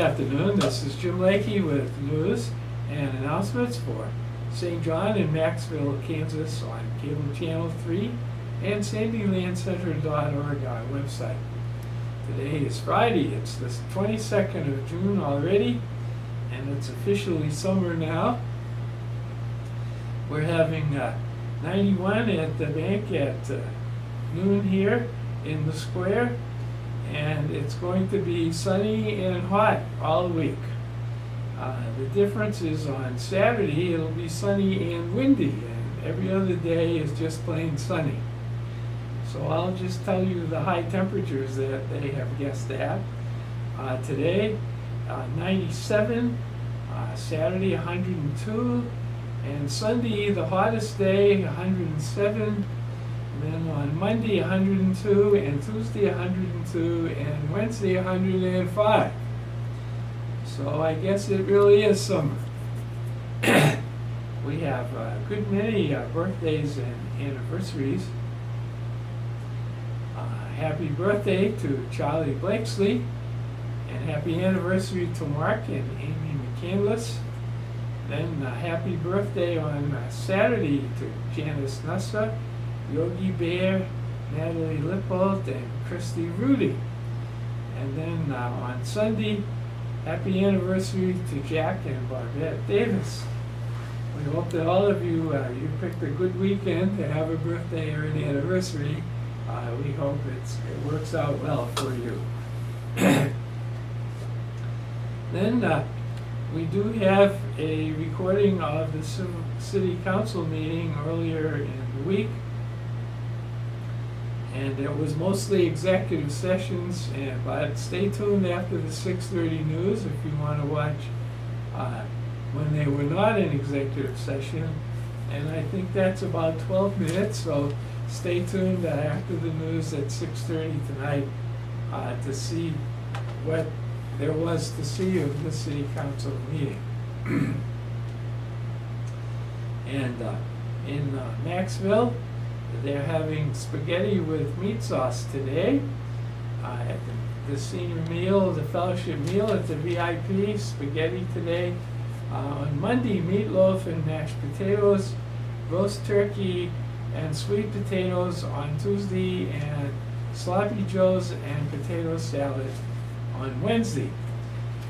afternoon. This is Jim Lakey with news and announcements for St. John and Maxville, Kansas on Cable Channel 3 and sandylandcenter.org, our website. Today is Friday. It's the 22nd of June already, and it's officially summer now. We're having 91 at the bank at noon here in the square, and it's going to be sunny and hot all week. The difference is on Saturday it'll be sunny and windy, and every other day is just plain sunny. So I'll just tell you the high temperatures that they have guessed at. Today, 97, Saturday 102, and Sunday, the hottest day, 107. And then on Monday, 102, and Tuesday, 102, and Wednesday, 105. So I guess it really is summer. We have a good many birthdays and anniversaries. Happy birthday to Charlie Blakesley, and happy anniversary to Mark and Amy McCandless. Then happy birthday on Saturday to Janice Nusser, Yogi Bear, Natalie Lippold, and Christy Rudy. And then on Sunday, happy anniversary to Jack and Barbette Davis. We hope that all of you, you picked a good weekend to have a birthday or an anniversary. We hope it works out well for you. Then we do have a recording of the City Council meeting earlier in the week. And it was mostly executive sessions, but stay tuned after the 6:30 news if you want to watch when they were not in executive session. And I think that's about 12 minutes, so stay tuned after the news at 6:30 tonight to see what there was to see of the City Council meeting. And in Maxville, they're having spaghetti with meat sauce today. At the senior meal, the fellowship meal at the VIP, spaghetti today. On Monday, meatloaf and mashed potatoes, roast turkey and sweet potatoes on Tuesday, and sloppy joes and potato salad on Wednesday.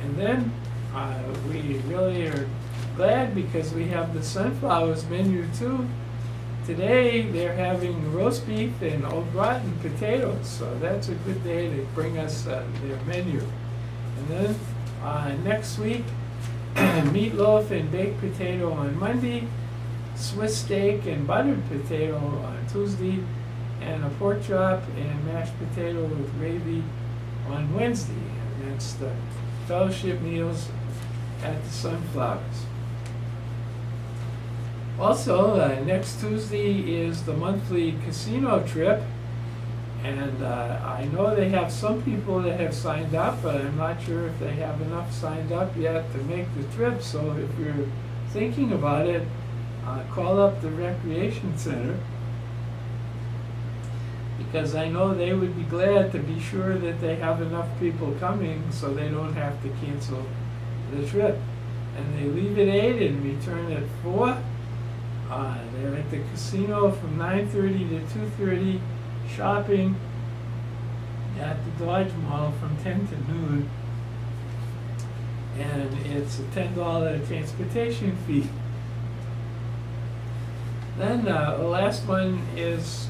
And then we really are glad because we have the sunflowers menu too. Today they're having roast beef and au gratin potatoes, so that's a good day to bring us their menu. And then next week, meatloaf and baked potato on Monday, Swiss steak and buttered potato on Tuesday, and a pork chop and mashed potato with gravy on Wednesday. And that's the fellowship meals at the Sunflowers. Also, next Tuesday is the monthly casino trip, and I know they have some people that have signed up, but I'm not sure if they have enough signed up yet to make the trip. So if you're thinking about it, call up the Recreation Center, because I know they would be glad to be sure that they have enough people coming so they don't have to cancel the trip. And they leave at 8 and return at 4. They're at the casino from 9:30 to 2:30, shopping at the Dodge Mall from 10 to noon, and it's a $10 transportation fee. Then the last one is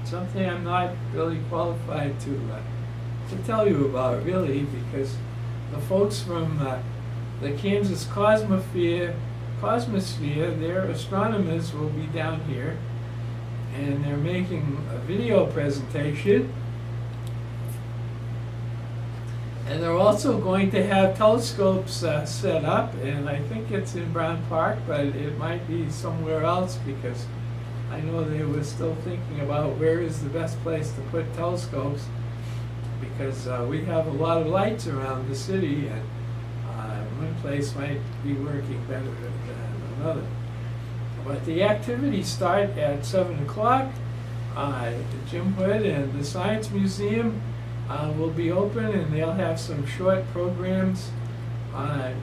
something I'm not really qualified to tell you about, really, because the folks from the Kansas Cosmosphere, their astronomers will be down here, and they're making a video presentation. And they're also going to have telescopes set up, and I think it's in Brown Park, but it might be somewhere else, because I know they were still thinking about where is the best place to put telescopes, because we have a lot of lights around the city, and one place might be working better than another. But the activities start at 7 o'clock. The Jim Hood and the Science Museum will be open, and they'll have some short programs on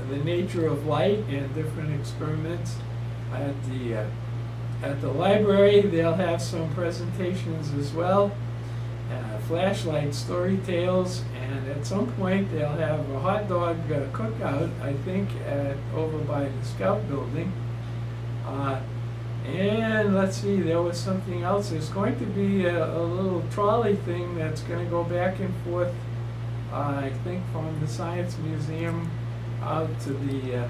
the nature of light and different experiments. At the library, they'll have some presentations as well, flashlight story tales, and at some point they'll have a hot dog cookout, I think, over by the Scout building. And let's see, there was something else. There's going to be a little trolley thing that's going to go back and forth, I think, from the Science Museum out to the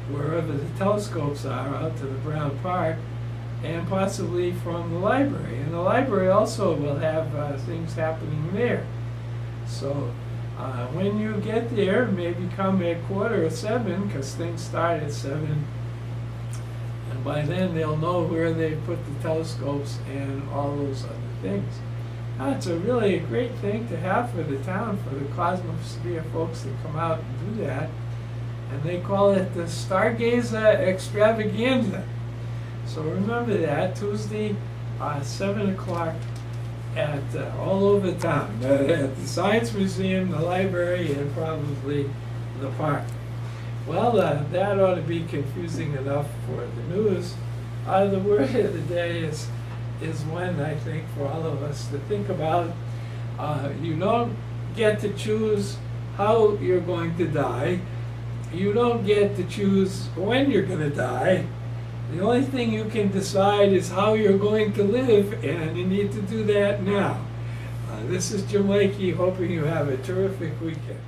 wherever the telescopes are, out to the Brown Park, and possibly from the library. And the library also will have things happening there. So when you get there, maybe come at 6:45, because things start at 7. And by then they'll know where they put the telescopes and all those other things. It's a really great thing to have for the town, for the Cosmosphere folks that come out and do that. And they call it the Stargazer Extravaganza. So remember that, Tuesday, 7 o'clock at all over town, at the Science Museum, the library, and probably the park. Well, that ought to be confusing enough for the news. The word of the day is one, I think, for all of us to think about. You don't get to choose how you're going to die. You don't get to choose when you're going to die. The only thing you can decide is how you're going to live, and you need to do that now. This is Jim Lakey, hoping you have a terrific weekend.